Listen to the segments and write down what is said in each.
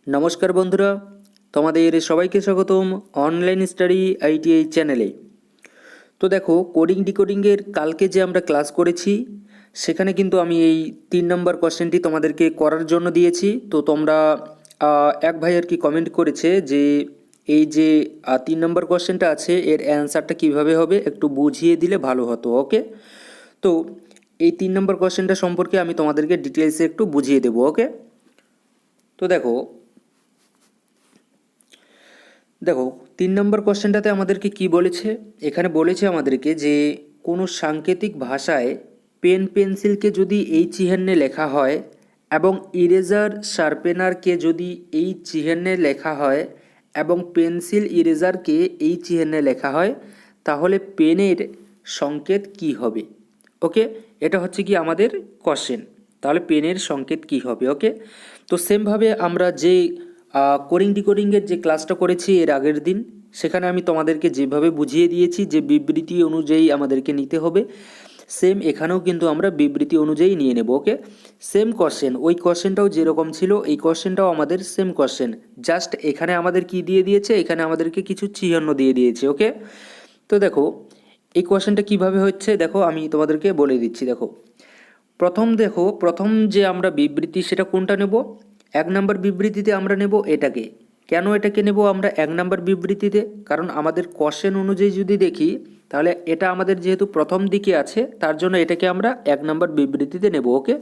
নমস্কার বন্ধুরা, তোমাদের সবাইকে স্বাগতম অনলাইন স্টাডি আইটিআই চ্যানেলে। তো দেখো, কোডিং ডিকোডিংয়ের কালকে যে আমরা ক্লাস করেছি সেখানে কিন্তু আমি এই 3 নম্বর কোশ্চেনটি তোমাদেরকে করার জন্য দিয়েছি। তো তোমরা এক ভাই আর কি কমেন্ট করেছে যে এই যে 3 নম্বর কোশ্চেনটা আছে এর অ্যান্সারটা কিভাবে হবে একটু বুঝিয়ে দিলে ভালো হতো। ওকে, তো এই 3 নম্বর কোশ্চেনটা সম্পর্কে আমি তোমাদেরকে ডিটেলসে একটু বুঝিয়ে দেবো। ওকে, তো দেখো দেখো 3 নম্বর কোশ্চেনটাতে আমাদেরকে কি বলেছে, এখানে বলেছে আমাদেরকে যে কোনো সাংকেতিক ভাষায় পেন পেন্সিলকে যদি এই চিহ্নে লেখা হয় এবং ইরেজার শার্পেনারকে যদি এই চিহ্নে লেখা হয় এবং পেন্সিল ইরেজারকে এই চিহ্নে লেখা হয়, তাহলে পেনের সংকেত কি হবে। ওকে, এটা হচ্ছে কি আমাদের কোশ্চেন, তাহলে পেনের সংকেত কি হবে। ওকে, তো সেমভাবে আমরা যে কোডিং ডিকোডিংয়ের যে ক্লাসটা করেছি এর আগের দিন, সেখানে আমি তোমাদেরকে যেভাবে বুঝিয়ে দিয়েছি যে বিবৃতি অনুযায়ী আমাদেরকে নিতে হবে, সেম এখানেও কিন্তু আমরা বিবৃতি অনুযায়ী নিয়ে নেব। ওকে, সেম কোশ্চেন, ওই কোশ্চেনটাও যেরকম ছিল এই কোশ্চেনটাও আমাদের সেম কোশ্চেন, জাস্ট এখানে আমাদের কি দিয়ে দিয়েছে, এখানে আমাদেরকে কিছু চিহ্ন দিয়ে দিয়েছে। ওকে, তো দেখো এই কোশ্চেনটা কিভাবে হচ্ছে, দেখো আমি তোমাদেরকে বলে দিচ্ছি। প্রথম যে আমরা বিবৃতি সেটা কোনটা নেব, 1 নম্বর বিবৃতিতে আমরা নেব এটাকে। কেন এটাকে নেব আমরা 1 নম্বর বিবৃতিতে, কারণ আমাদের কোশ্চেন অনুযায়ী যদি দেখি তাহলে এটা আমাদের যেহেতু প্রথম দিকে আছে তার জন্য এটাকে আমরা 1 নম্বর বিবৃতিতে নেব। ওকে,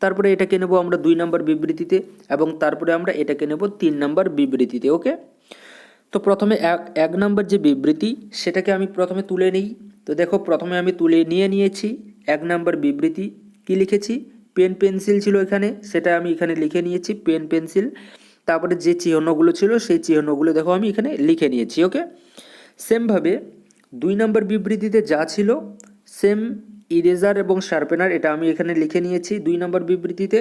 তারপরে এটাকে নেব আমরা 2 নম্বর বিবৃতিতে এবং তারপরে আমরা এটাকে নেব 3 নম্বর বিবৃতিতে। ওকে, তো প্রথমে এক নম্বর যে বিবৃতি সেটাকে আমি প্রথমে তুলে নিই। তো দেখো প্রথমে আমি তুলে নিয়েছি 1 নম্বর বিবৃতি। কি লিখেছি, পেন পেন্সিল ছিল এখানে, সেটা আমি এখানে লিখে নিয়েছি পেন পেন্সিল। তারপরে যে চিহ্নগুলো ছিল সেই চিহ্নগুলো দেখো আমি এখানে লিখে নিয়েছি। ওকে, সেমভাবে 2 নম্বর বিবৃতিতে যা ছিল সেম ইরেজার এবং শার্পেনার এটা আমি এখানে লিখে নিয়েছি 2 নম্বর বিবৃতিতে,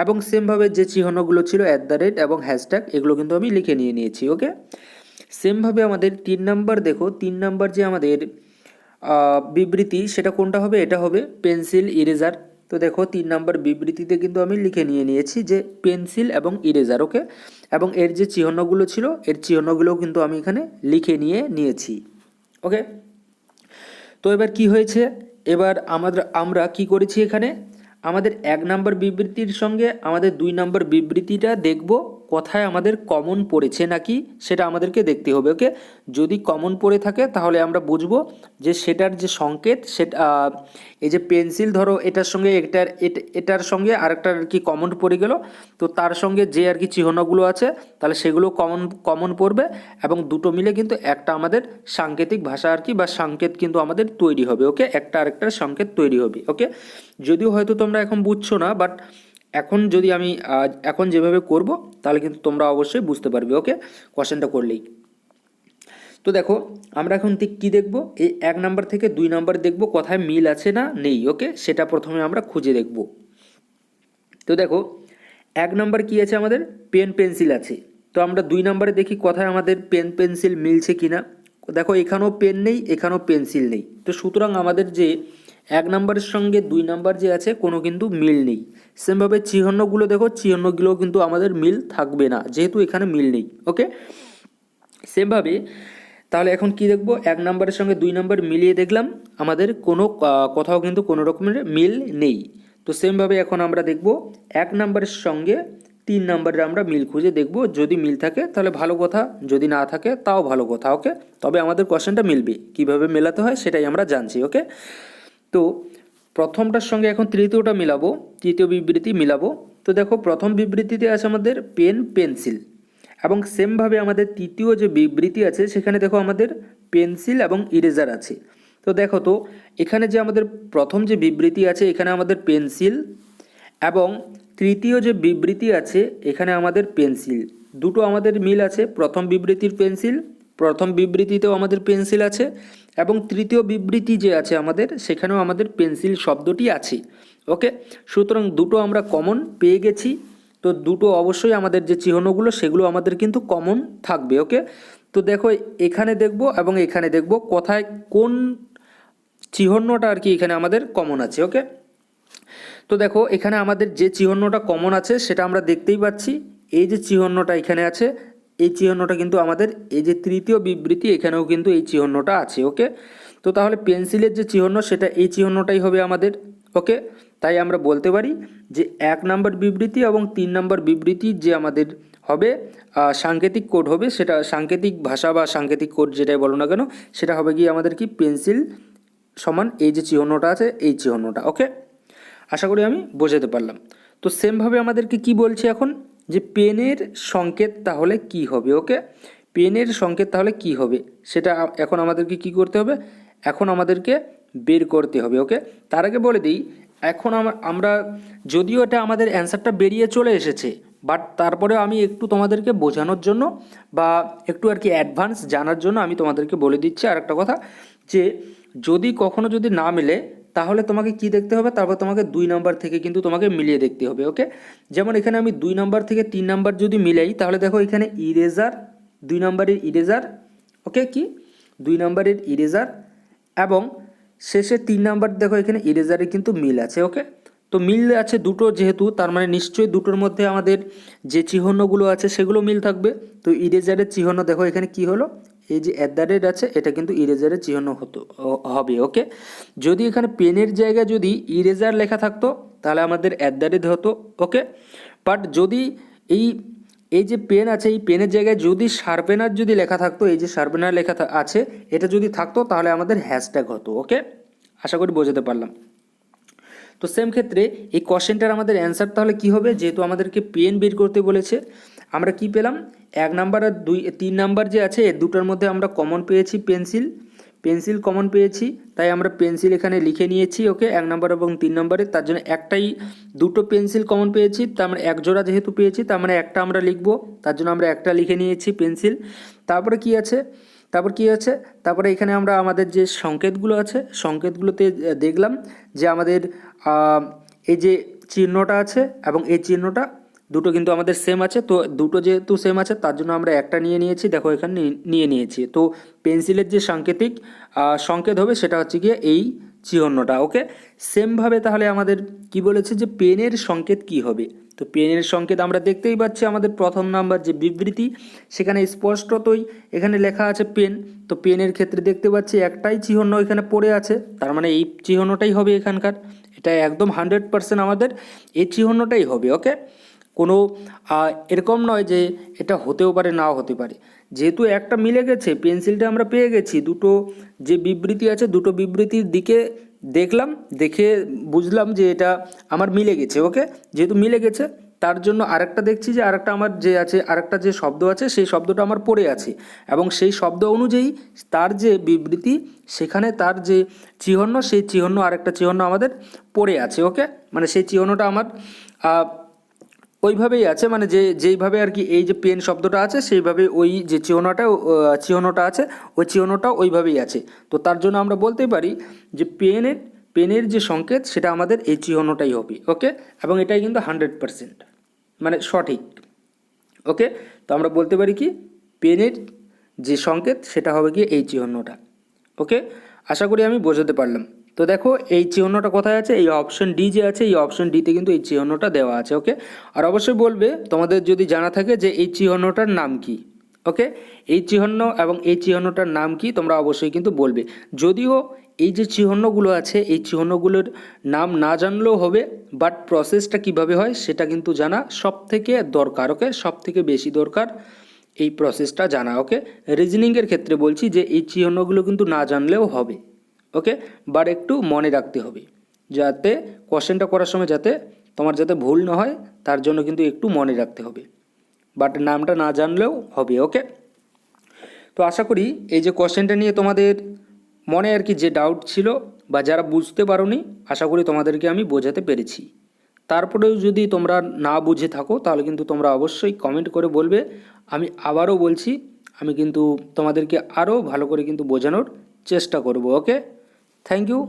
এবং সেমভাবে যে চিহ্নগুলো ছিল @ এবং হ্যাশট্যাগ এগুলো কিন্তু আমি লিখে নিয়েছি। ওকে, সেমভাবে আমাদের 3 নম্বর, দেখো 3 নম্বর যে আমাদের বিবৃতি সেটা কোনটা হবে, এটা হবে পেন্সিল ইরেজার। তো দেখো 3 নম্বর বিবৃতিতে কিন্তু আমি লিখে নিয়েছি যে পেন্সিল এবং ইরেজার। ওকে, এবং এর যে চিহ্নগুলো ছিল এর চিহ্নগুলোও কিন্তু আমি এখানে লিখে নিয়েছি। ওকে, তো এবার কি হয়েছে, এবার আমরা কি করেছি এখানে, আমাদের 1 নম্বর বিবৃতির সঙ্গে আমাদের 2 নম্বর বিবৃতিটা দেখব কোথায় আমাদের কমন পড়েছে নাকি সেটা আমাদেরকে দেখতে হবে। ওকে, যদি কমন পড়ে থাকে তাহলে আমরা বুঝবো যে সেটার যে সংকেত সেটা এই যে পেন্সিল, ধরো এটার সঙ্গে এটার সঙ্গে আরেকটার কি কমন পড়ে গেল, তো তার সঙ্গে যে আর কি চিহ্নগুলো আছে তাহলে সেগুলো কমন পড়বে এবং দুটো মিলে কিন্তু একটা আমাদের সাংকেতিক ভাষা আর কি বা সংকেত কিন্তু আমাদের তৈরি হবে। ওকে, একটা আরেকটার সংকেত তৈরি হবে। ওকে, যদিও হয়তো তোমরা এখন বুঝছো না, বাট এখন যদি আমি এখন যেভাবে করব তাহলে কিন্তু তোমরা অবশ্যই বুঝতে পারবে। ওকে, কোশ্চেনটা করলেই। তো দেখো আমরা এখন কি দেখব, এই 1 নম্বর থেকে 2 নম্বর দেখব কোথায় মিল আছে না নেই। ওকে, সেটা প্রথমে আমরা খুঁজে দেখব। তো দেখো 1 নম্বর কি আছে, আমাদের পেন পেন্সিল আছে। তো আমরা 2 নম্বরে দেখি কোথায় আমাদের পেন পেন্সিল মিলছে কিনা। দেখো এখানেও পেন নেই, এখানেও পেন্সিল নেই, তো সুতরাং আমাদের যে 1 নম্বরের সঙ্গে 2 নম্বর যে আছে কোনো কিন্তু মিল নেই। সেমভাবে চিহ্নগুলো দেখো, চিহ্নগুলোও কিন্তু আমাদের মিল থাকবে না যেহেতু এখানে মিল নেই। ওকে, সেমভাবে তাহলে এখন কি দেখব, 1 নম্বরের সঙ্গে 2 নম্বর মিলিয়ে দেখলাম আমাদের কোনো কোথাও কিন্তু কোনো রকমের মিল নেই। তো সেমভাবে এখন আমরা দেখব 1 নম্বরের সঙ্গে 3 নম্বরের আমরা মিল খুঁজে দেখব, যদি মিল থাকে তাহলে ভালো কথা, যদি না থাকে তাও ভালো কথা। ওকে, তবে আমাদের কোশ্চেনটা মিলবে, কিভাবে মেলাতে হয় সেটাই আমরা জানছি। ওকে, তো প্রথমটার সঙ্গে এখন তৃতীয়টা মিলাবো, তৃতীয় বিবৃতি মিলাবো। তো দেখো প্রথম বিবৃতিতে আছে আমাদের পেন পেন্সিল, এবং সেমভাবে আমাদের তৃতীয় যে বিবৃতি আছে সেখানে দেখো আমাদের পেন্সিল এবং ইরেজার আছে। তো দেখো, তো এখানে যে আমাদের প্রথম যে বিবৃতি আছে এখানে আমাদের পেন্সিল, এবং তৃতীয় যে বিবৃতি আছে এখানে আমাদের পেন্সিল, দুটো আমাদের মিল আছে। প্রথম বিবৃতির পেন্সিল, প্রথম বিবৃতিতেও আমাদের পেন্সিল আছে, এবং তৃতীয় বিবৃতি যে আছে আমাদের সেখানেও আমাদের পেন্সিল শব্দটি আছে। ওকে, সুতরাং দুটো আমরা কমন পেয়ে গেছি। তো দুটো অবশ্যই আমাদের যে চিহ্নগুলো সেগুলো আমাদের কিন্তু কমন থাকবে। ওকে, তো দেখো এখানে দেখব এবং এখানে দেখব কোথায় কোন চিহ্নটা আর কি এখানে আমাদের কমন আছে। ওকে, তো দেখো এখানে আমাদের যে চিহ্নটা কমন আছে সেটা আমরা দেখতেই পাচ্ছি, এই যে চিহ্নটা এখানে আছে, এই চিহ্নটা কিন্তু আমাদের এই যে তৃতীয় বিবৃতি এখানেও কিন্তু এই চিহ্নটা আছে। ওকে, তো তাহলে পেন্সিলের যে চিহ্ন সেটা এই চিহ্নটাই হবে আমাদের। ওকে, তাই আমরা বলতে পারি যে 1 নম্বর বিবৃতি এবং 3 নম্বর বিবৃতি যে আমাদের হবে সাংকেতিক কোড হবে, সেটা সাংকেতিক ভাষা বা সাংকেতিক কোড যেটাই বলো না কেন, সেটা হবে কি আমাদের কি পেন্সিল সমান এই যে চিহ্নটা আছে এই চিহ্নটা। ওকে, আশা করি আমি বোঝাতে পারলাম। তো সেমভাবে আমাদেরকে কি বলছে এখন, যে পেনের সংকেত তাহলে কি হবে। ওকে, পেনের সংকেত তাহলে কি হবে সেটা এখন আমাদেরকে কি করতে হবে, এখন আমাদেরকে বের করতে হবে। ওকে, তার আগে বলে দিই, এখন আমরা যদিও এটা আমাদের অ্যান্সারটা বেরিয়ে চলে এসেছে, বাট তারপরেও আমি একটু তোমাদেরকে বোঝানোর জন্য বা একটু আর কি অ্যাডভান্স জানার জন্য আমি তোমাদেরকে বলে দিচ্ছি আর একটা কথা, যে যদি কখনো যদি না মেলে তাহলে তোমাকে কি দেখতে হবে, তারপর তোমাকে 2 নাম্বার থেকে কিন্তু তোমাকে মিলিয়ে দেখতে হবে। ওকে, যেমন এখানে আমি 2 নাম্বার থেকে 3 নাম্বার যদি মিলাই, তাহলে দেখো এখানে ইরেজার, 2 নাম্বারের ইরেজার। ওকে, কি 2 নাম্বারের ইরেজার এবং শেষে 3 নাম্বার দেখো এখানে ইরেজারে কিন্তু মিল আছে। ওকে, তো মিল আছে দুটো যেহেতু, তার মানে নিশ্চয়ই দুটোর মধ্যে আমাদের যে চিহ্নগুলো আছে সেগুলো মিল থাকবে। তো ইরেজারের চিহ্ন দেখো এখানে কি হলো, এই যে @ আছে এটা কিন্তু ইরেজারের চিহ্ন হবে। ওকে, যদি এখানে পেনের জায়গায় যদি ইরেজার লেখা থাকতো তাহলে আমাদের @ হতো। ওকে, বাট যদি এই এই যে পেন আছে এই পেনের জায়গায় যদি শার্পেনার যদি লেখা থাকতো, এই যে শার্পেনার লেখা আছে এটা যদি থাকতো তাহলে আমাদের হ্যাশট্যাগ হতো। ওকে, আশা করি বোঝাতে পারলাম। তো সেম ক্ষেত্রে এই কোশ্চেনটার আমাদের অ্যান্সার তাহলে কি হবে, যেহেতু আমাদেরকে পেন বের করতে বলেছে, আমরা কি পেলাম 1 নাম্বার আর 3 নাম্বার যে আছে এর দুটোর মধ্যে আমরা কমন পেয়েছি পেন্সিল, পেন্সিল কমন পেয়েছি, তাই আমরা পেন্সিল এখানে লিখে নিয়েছি। ওকে, 1 নাম্বার এবং 3 নাম্বারে তার জন্য দুটো পেন্সিল কমন পেয়েছি, তার মানে এক জোড়া যেহেতু পেয়েছি তার মানে একটা আমরা লিখবো, তার জন্য আমরা একটা লিখে নিয়েছি পেন্সিল। তারপরে কি আছে, তারপরে এখানে আমরা আমাদের যে সংকেতগুলো আছে সংকেতগুলোতে দেখলাম যে আমাদের এই যে চিহ্নটা আছে এবং এই চিহ্নটা দুটো কিন্তু আমাদের সেম আছে। তো দুটো যেহেতু সেম আছে তার জন্য আমরা একটা নিয়ে নিয়েছি, দেখো এখানে নিয়ে নিয়েছি। তো পেন্সিলের যে সাংকেতিক সংকেত হবে সেটা হচ্ছে গিয়ে এই চিহ্নটা। ওকে, সেমভাবে তাহলে আমাদের কি বলেছে যে পেনের সংকেত কি হবে। তো পেনের সংকেত আমরা দেখতেই পাচ্ছি আমাদের প্রথম নাম্বার যে বিবৃতি সেখানে স্পষ্টতই এখানে লেখা আছে পেন। তো পেনের ক্ষেত্রে দেখতে পাচ্ছি একটাই চিহ্ন এখানে পড়ে আছে, তার মানে এই চিহ্নটাই হবে এখানকার, এটা একদম 100% আমাদের এই চিহ্নটাই হবে। ওকে, কোনো এরকম নয় যে এটা হতেও পারে নাও হতে পারে, যেহেতু একটা মিলে গেছে পেন্সিলটা আমরা পেয়ে গেছি, দুটো যে বিবৃতি আছে দুটো বিবৃতির দিকে দেখলাম, দেখে বুঝলাম যে এটা আমার মিলে গেছে। ওকে, যেহেতু মিলে গেছে তার জন্য আরেকটা দেখছি যে আরেকটা আমার যে আছে আরেকটা যে শব্দ আছে সেই শব্দটা আমার পড়ে আছে এবং সেই শব্দ অনুযায়ী তার যে বিবৃতি সেখানে তার যে চিহ্ন সেই চিহ্ন আরেকটা চিহ্ন আমাদের পড়ে আছে। ওকে, মানে সেই চিহ্নটা আমার ওইভাবেই আছে, মানে যেইভাবে আর কি এই যে পেন শব্দটা আছে সেইভাবে ওই যে চিহ্নটা আছে ওই চিহ্নটা ওইভাবেই আছে। তো তার জন্য আমরা বলতেই পারি যে পেনের যে সংকেত সেটা আমাদের এই চিহ্নটাই হবে। ওকে, এবং এটাই কিন্তু 100% মানে সঠিক। ওকে, তো আমরা বলতে পারি কি পেনের যে সংকেত সেটা হবে কি এই চিহ্নটা। ওকে, আশা করি আমি বোঝাতে পারলাম। তো দেখো এই চিহ্নটা কোথায় আছে, এই অপশন ডি যে আছে এই অপশন ডিতে কিন্তু এই চিহ্নটা দেওয়া আছে। ওকে, আর অবশ্যই বলবে তোমাদের যদি জানা থাকে যে এই চিহ্নটার নাম কি। ওকে, এই চিহ্ন এবং এই চিহ্নটার নাম কি তোমরা অবশ্যই কিন্তু বলবে। যদিও এই যে চিহ্নগুলো আছে এই চিহ্নগুলোর নাম না জানলেও হবে, বাট প্রসেসটা কিভাবে হয় সেটা কিন্তু জানা সব থেকে দরকার। ওকে, সব থেকে বেশি দরকার এই প্রসেসটা জানা। ওকে, রিজনিংয়ের ক্ষেত্রে বলছি যে এই চিহ্নগুলো কিন্তু না জানলেও হবে। ওকে, বাট একটু মনে রাখতে হবে যাতে কোশ্চেনটা করার সময় যাতে তোমার যাতে ভুল না হয়, তার জন্য কিন্তু একটু মনে রাখতে হবে, বাট নামটা না জানলেও হবে। ওকে, তো আশা করি এই যে কোশ্চেনটা নিয়ে তোমাদের মনে আর কি যে ডাউট ছিল বা যারা বুঝতে পারোনি, আশা করি তোমাদেরকে আমি বোঝাতে পেরেছি। তারপরেও যদি তোমরা না বুঝে থাকো তাহলে কিন্তু তোমরা অবশ্যই কমেন্ট করে বলবে, আমি আবারও বলছি আমি কিন্তু তোমাদেরকে আরও ভালো করে কিন্তু বোঝানোর চেষ্টা করব। ওকে, থ্যাংক ইউ।